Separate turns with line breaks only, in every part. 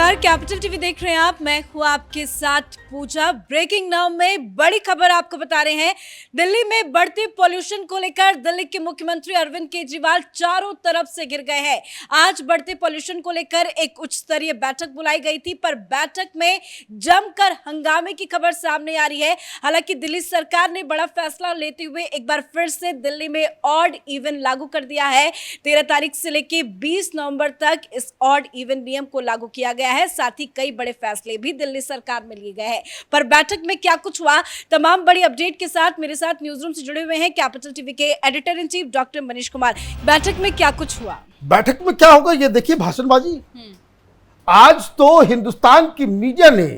नमस्कार, capital TV देख रहे हैं आप। मैं हूं आपके साथ पूजा। ब्रेकिंग नाउ में बड़ी खबर आपको बता रहे हैं। दिल्ली में बढ़ते पॉल्यूशन को लेकर दिल्ली के मुख्यमंत्री अरविंद केजरीवाल चारों तरफ से घिर गए हैं। आज बढ़ते पॉल्यूशन को लेकर एक उच्च स्तरीय बैठक बुलाई गई थी, पर बैठक में जमकर हंगामे की खबर सामने आ रही है। हालांकि दिल्ली सरकार ने बड़ा फैसला लेते हुए एक बार फिर से दिल्ली में ऑड इवन लागू कर दिया है। 13 तारीख से लेकर 20 नवंबर तक इस ऑड इवन नियम को लागू किया गया है। साथ ही कई बड़े फैसले भी दिल्ली सरकार में लिए गए हैं। पर बैठक में क्या कुछ हुआ, तमाम बड़ी अपडेट के साथ मेरे साथ न्यूज रूम से जुड़े हुए हैं कैपिटल टीवी के editor in chief doctor Manish Kumar. बैठक में क्या कुछ हुआ?
बैठक में क्या होगा ये देखिए, भाषणबाजी। आज तो हिंदुस्तान की मीडिया ने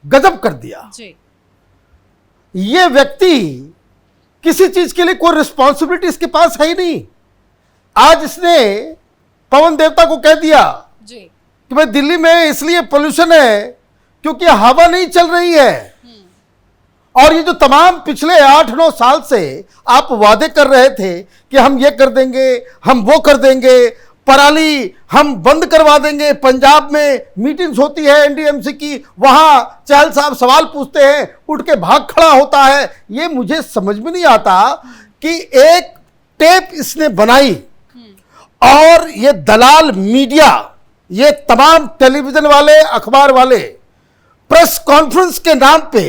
गजब कर दिया
जी।
ये व्यक्ति किसी चीज के लिए कोई रिस्पॉन्सिबिलिटी इसके पास है ही नहीं। आज इसने पवन देवता को कह दिया
जी
कि भाई दिल्ली में इसलिए पोल्यूशन है क्योंकि हवा नहीं चल रही है। और ये जो तमाम पिछले 8-9 साल से आप वादे कर रहे थे कि हम ये कर देंगे, हम वो कर देंगे, पराली हम बंद करवा देंगे। पंजाब में मीटिंग्स होती है एनडीएमसी की, वहां चहल साहब सवाल पूछते हैं, उठ के भाग खड़ा होता है। ये मुझे समझ में नहीं आता कि एक टेप इसने बनाई और ये दलाल मीडिया, ये तमाम टेलीविजन वाले, अखबार वाले प्रेस कॉन्फ्रेंस के नाम पे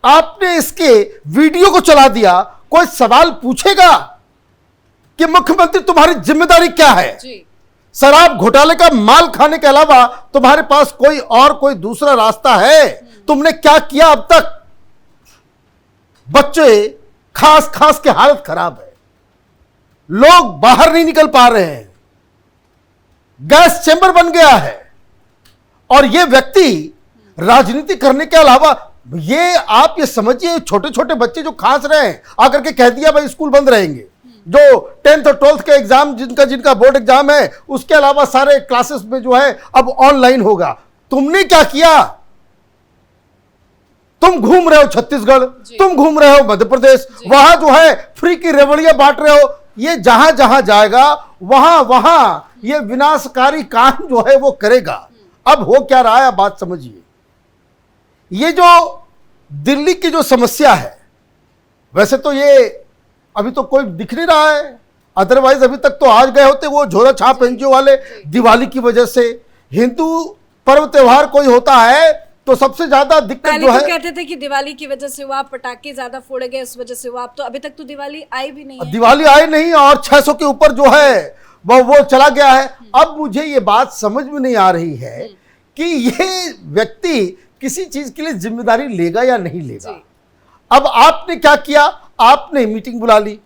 आपने इसके वीडियो को चला दिया। कोई सवाल पूछेगा कि मुख्यमंत्री तुम्हारी जिम्मेदारी क्या है?
जी।
शराब घोटाले का माल खाने के अलावा तुम्हारे पास कोई दूसरा रास्ता है? तुमने क्या किया अब तक? बच्चे खास के हालत खराब है, लोग बाहर नहीं निकल पा रहे हैं, गैस चेंबर बन गया है। और ये व्यक्ति राजनीति करने के अलावा, ये आप ये समझिए, छोटे छोटे बच्चे जो खांस रहे हैं आकर के कह दिया भाई स्कूल बंद रहेंगे। जो 10th और 12th के एग्जाम जिनका बोर्ड एग्जाम है, उसके अलावा सारे क्लासेस में जो है अब ऑनलाइन होगा। तुमने क्या किया? तुम घूम रहे हो छत्तीसगढ़, तुम घूम रहे हो मध्य प्रदेश, वहां जो है फ्री की रेवड़ियां बांट रहे हो। ये जहां जहां जाएगा वहां ये विनाशकारी काम जो है वो करेगा। अब हो क्या रहा है, बात समझिए। ये जो दिल्ली की जो समस्या है, वैसे तो ये अभी तो कोई दिख नहीं रहा है, अदरवाइज अभी तक तो आज गए होते वो झोला छाप एनजीओ वाले। दिवाली की वजह से हिंदू पर्व त्योहार कोई होता है तो सबसे ज्यादा दिक्कत जो है,
तो कहते थे कि दिवाली की वजह से हुआ, पटाखे ज्यादा फोड़े गए, इस वजह से हुआ। अब तो अभी तक तो दिवाली आई भी नहीं है।
दिवाली आई नहीं और 600 के ऊपर जो है वो चला गया है। अब मुझे ये बात समझ में नहीं आ रही है कि ये व्यक्ति किसी चीज के लिए जिम्मेदारी लेगा या नहीं लेगा। अब आपने क्या किया? आपने मीटिंग बुला ली।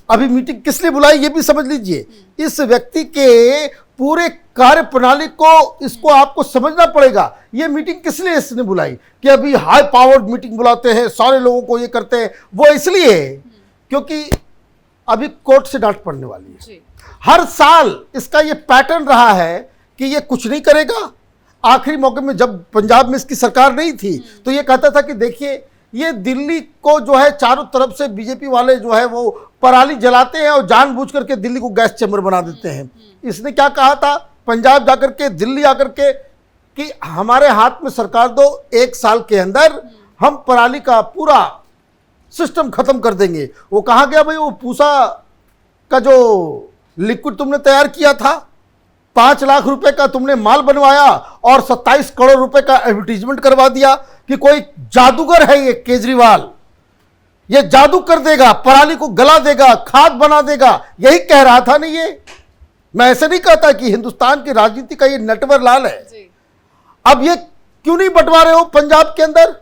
अभी मीटिंग किस लिए बुलाई ये भी समझ लीजिए। इस व्यक्ति के पूरे कार्य प्रणाली को, इसको आपको समझना पड़ेगा। ये मीटिंग किस लिए इसने बुलाई कि अभी हाई पावर्ड मीटिंग बुलाते हैं, सारे लोगों को ये करते हैं। वो इसलिए क्योंकि अभी कोर्ट से डांट पड़ने वाली है। हर साल इसका ये पैटर्न रहा है कि ये कुछ नहीं करेगा। आखिरी मौके में जब पंजाब में इसकी सरकार नहीं थी तो ये कहता था कि देखिए ये दिल्ली को जो है चारों तरफ से बीजेपी वाले जो है वो पराली जलाते हैं और जानबूझ करके दिल्ली को गैस चैम्बर बना देते हैं। इसने क्या कहा था पंजाब जाकर के, दिल्ली आकर के, कि हमारे हाथ में सरकार दो, 1 साल के अंदर हम पराली का पूरा सिस्टम खत्म कर देंगे। वो कहाँ गया भाई? वो पूसा का जो लिक्विड तुमने तैयार किया था, 5 लाख रुपए का तुमने माल बनवाया और 27 करोड़ रुपए का एडवर्टीजमेंट करवा दिया कि कोई जादूगर है ये केजरीवाल, ये जादू कर देगा, पराली को गला देगा, खाद बना देगा। यही कह रहा था नहीं ये? मैं ऐसे नहीं कहता कि हिंदुस्तान की राजनीति का ये नटवर लाल है। अब ये क्यों नहीं बंटवा रहे हो पंजाब के अंदर?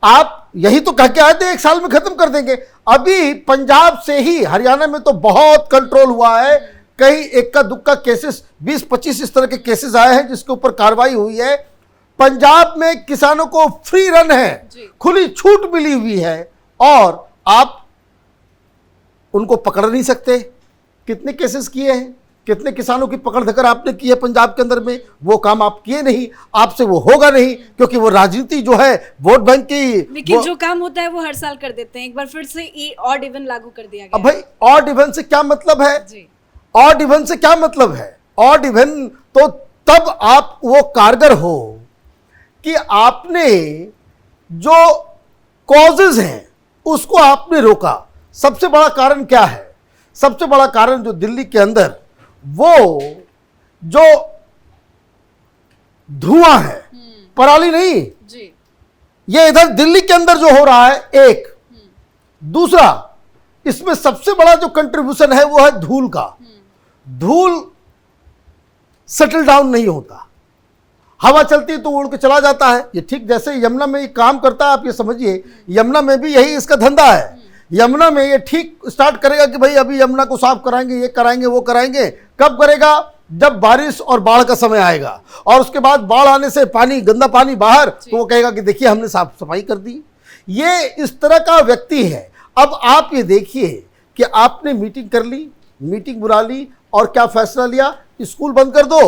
आप यही तो कह के आए थे 1 साल में खत्म कर देंगे। अभी पंजाब से ही हरियाणा में तो बहुत कंट्रोल हुआ है। कहीं इक्का दुक्का केसेस, 20-25 इस तरह के केसेस आए हैं जिसके ऊपर कार्रवाई हुई है। पंजाब में किसानों को फ्री रन है, खुली छूट मिली हुई है और आप उनको पकड़ नहीं सकते। कितने केसेस किए हैं, कितने किसानों की पकड़ धकर आपने की है पंजाब के अंदर में? वो काम आप किए नहीं, आपसे वो होगा नहीं, क्योंकि वो राजनीति जो है वोट बैंक की।
लेकिन जो काम होता है वो हर साल कर देते हैं। एक बार फिर से ऑड इवन लागू कर दिया गया।
अब भाई ऑड इवन से क्या मतलब है?
जी।
ऑड इवन से क्या मतलब है? ऑड इवन तो तब आप वो कारगर हो कि आपने जो कॉजेज हैं उसको आपने रोका। सबसे बड़ा कारण क्या है? सबसे बड़ा कारण जो दिल्ली के अंदर वो जो धुआं है, पराली नहीं
जी।
ये इधर दिल्ली के अंदर जो हो रहा है, एक दूसरा इसमें सबसे बड़ा जो कंट्रीब्यूशन है वो है धूल का। धूल सेटल डाउन नहीं होता, हवा चलती है तो उड़ के चला जाता है। ये ठीक जैसे यमुना में ये काम करता है, आप ये समझिए यमुना में भी यही इसका धंधा है। यमुना में ये ठीक स्टार्ट करेगा कि भाई अभी यमुना को साफ कराएंगे, ये कराएंगे, वो कराएंगे। कब करेगा? जब बारिश और बाढ़ का समय आएगा, और उसके बाद बाढ़ आने से पानी, गंदा पानी बाहर, तो वो कहेगा कि देखिए हमने साफ सफाई कर दी। ये इस तरह का व्यक्ति है। अब आप ये देखिए कि आपने मीटिंग कर ली, मीटिंग बुला ली, और क्या फैसला लिया? स्कूल बंद कर दो,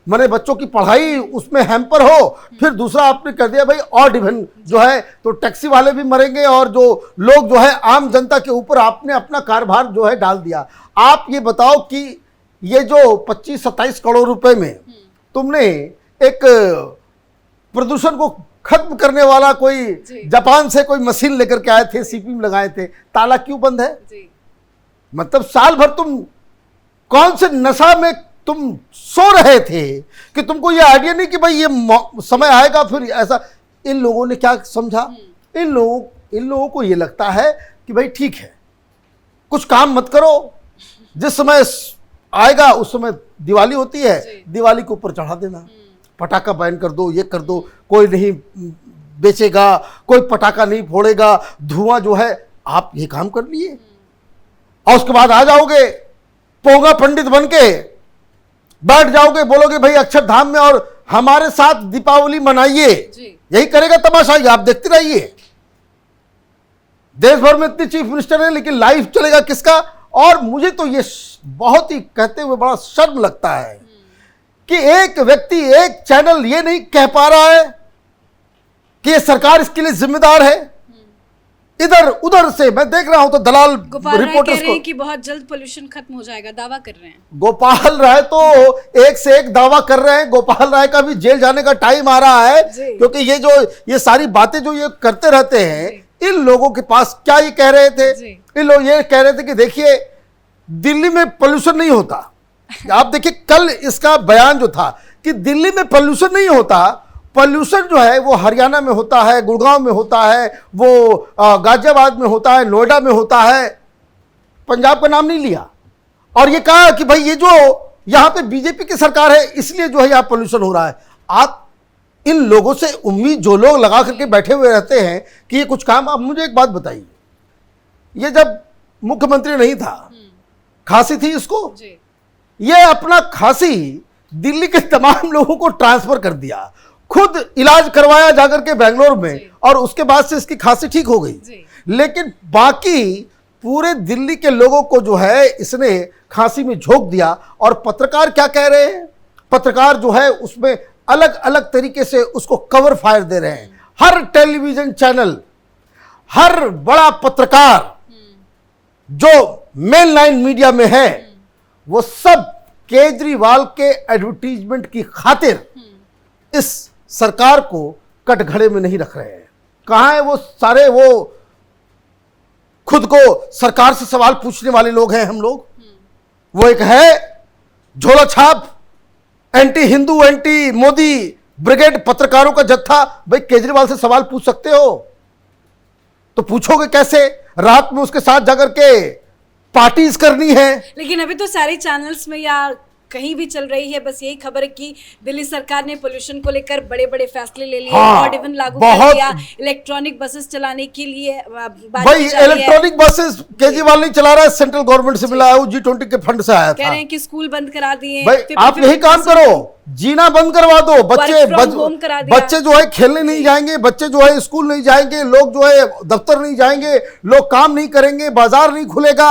मैंने बच्चों की पढ़ाई उसमें हैम्पर हो। फिर दूसरा आपने कर दिया भाई ऑड इवन जो है तो टैक्सी वाले भी मरेंगे, और जो लोग जो है आम जनता के ऊपर आपने अपना कारभार जो है डाल दिया। आप ये बताओ कि ये जो 25-27 करोड़ रुपए में तुमने एक प्रदूषण को खत्म करने वाला कोई जापान से कोई मशीन लेकर के आए थे, सीपीएम लगाए थे, ताला क्यों बंद है? मतलब साल भर तुम कौन से नशा में तुम सो रहे थे कि तुमको ये आइडिया नहीं कि भाई ये समय आएगा फिर ऐसा। इन लोगों ने क्या समझा? इन लोगों को ये लगता है कि भाई ठीक है, कुछ काम मत करो, जिस समय आएगा उस समय दिवाली होती है, दिवाली के ऊपर चढ़ा देना, पटाखा बैन कर दो, ये कर दो, कोई नहीं बेचेगा, कोई पटाखा नहीं फोड़ेगा, धुआं जो है। आप ये काम कर लिए और उसके बाद आ जाओगे पोंगा पंडित बन के बैठ जाओगे, बोलोगे भाई अक्षरधाम में और हमारे साथ दीपावली मनाइए। यही करेगा तमाशा, आप देखते रहिए। देश भर में इतने चीफ मिनिस्टर हैं, लेकिन लाइव चलेगा किसका? और मुझे तो ये बहुत ही कहते हुए बड़ा शर्म लगता है कि एक व्यक्ति, एक चैनल ये नहीं कह पा रहा है कि ये सरकार इसके लिए जिम्मेदार है। इधर उधर से मैं देख रहा हूं तो दलाल रिपोर्टर्स को
कि बहुत जल्द पोल्यूशन खत्म हो जाएगा, दावा कर रहे हैं।
गोपाल राय तो एक से एक दावा कर रहे हैं। गोपाल राय का भी जेल जाने का टाइम आ रहा है, क्योंकि ये सारी बातें जो ये करते रहते हैं, इन लोगों के पास क्या ये कह रहे थे? इन लोग ये कह रहे थे कि देखिए दिल्ली में पोल्यूशन नहीं होता। आप देखिए कल इसका बयान जो था कि दिल्ली में पोल्यूशन नहीं होता, पोल्यूशन जो है वो हरियाणा में होता है, गुड़गांव में होता है, वो गाजियाबाद में होता है, नोएडा में होता है, पंजाब का नाम नहीं लिया। और ये कहा कि भाई ये जो यहाँ पे बीजेपी की सरकार है इसलिए जो है यहाँ पोल्यूशन हो रहा है। आप इन लोगों से उम्मीद जो लोग लगा करके बैठे हुए रहते हैं कि ये कुछ काम। आप मुझे एक बात बताइए, ये जब मुख्यमंत्री नहीं था, खांसी थी इसको, ये अपना खांसी दिल्ली के तमाम लोगों को ट्रांसफर कर दिया, खुद इलाज करवाया जाकर के बेंगलोर में, और उसके बाद से इसकी खांसी ठीक हो गई। लेकिन बाकी पूरे दिल्ली के लोगों को जो है इसने खांसी में झोंक दिया। और पत्रकार क्या कह रहे हैं? पत्रकार जो है उसमें अलग अलग तरीके से उसको कवर फायर दे रहे हैं। हर टेलीविजन चैनल, हर बड़ा पत्रकार जो मेन लाइन मीडिया में है, वो सब केजरीवाल के एडवर्टीजमेंट की खातिर इस सरकार को कटघरे में नहीं रख रहे हैं। कहां है वो सारे, वो खुद को सरकार से सवाल पूछने वाले लोग हैं हम लोग। वो एक है झोला छाप anti Hindu, anti Modi brigade पत्रकारों का जत्था। भाई केजरीवाल से सवाल पूछ सकते हो तो पूछोगे कैसे? रात में उसके साथ जाकर के पार्टीज करनी है।
लेकिन अभी तो सारे चैनल्स में या कहीं भी चल रही है बस यही खबर है कि दिल्ली सरकार ने पोल्यूशन को लेकर बड़े बड़े फैसले ले लिए, ऑड इवन लागू कर दिया, इलेक्ट्रॉनिक बसेस चलाने के लिए
भाई इलेक्ट्रॉनिक बसेस केजरीवाल नहीं चला रहा है, सेंट्रल गवर्नमेंट से मिला है, वो G20 के फंड से आया था।
कह रहे हैं कि स्कूल बंद करा दिए।
भाई आप यही काम करो, जीना बंद करवा दो। बच्चे जो है खेलने नहीं जाएंगे, बच्चे जो है स्कूल नहीं जाएंगे, लोग जो है दफ्तर नहीं जाएंगे, लोग काम नहीं करेंगे, बाजार नहीं खुलेगा,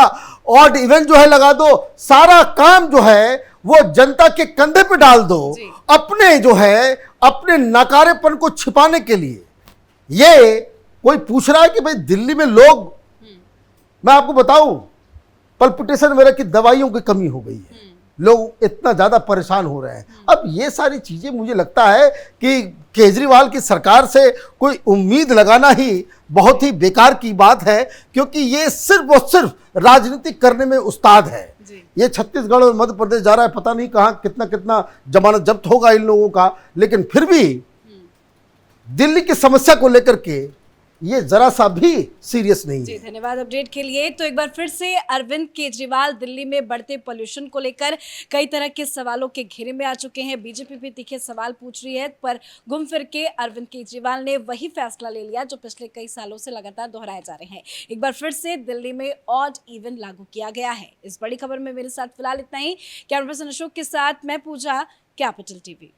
ऑड इवेंट जो है लगा दो। सारा काम जो है वो जनता के कंधे पे डाल दो, अपने जो है अपने नकारेपन को छिपाने के लिए। ये कोई पूछ रहा है कि भाई दिल्ली में लोग, मैं आपको बताऊं पल्पिटेशन वगैरह की दवाइयों की कमी हो गई है। लोग इतना ज़्यादा परेशान हो रहे हैं। अब ये सारी चीज़ें मुझे लगता है कि केजरीवाल की सरकार से कोई उम्मीद लगाना ही बहुत ही बेकार की बात है, क्योंकि ये सिर्फ और सिर्फ राजनीति करने में उस्ताद है। ये छत्तीसगढ़ और मध्य प्रदेश जा रहा है, पता नहीं कहाँ कितना कितना जमानत जब्त होगा इन लोगों का, लेकिन फिर भी दिल्ली की समस्या को लेकर के ये जरा सा भी सीरियस नहीं
जी,
है।
धन्यवाद अपडेट के लिए। तो एक बार फिर से अरविंद केजरीवाल दिल्ली में बढ़ते पोल्यूशन को लेकर कई तरह के सवालों के घेरे में आ चुके हैं। बीजेपी भी तीखे सवाल पूछ रही है, पर घूम फिर के अरविंद केजरीवाल ने वही फैसला ले लिया जो पिछले कई सालों से लगातार दोहराए जा रहे हैं। एक बार फिर से दिल्ली में ऑड इवन लागू किया गया है। इस बड़ी खबर में मेरे साथ फिलहाल इतना ही। कैमरा पर्सन अशोक के साथ मैं पूजा, कैपिटल टीवी।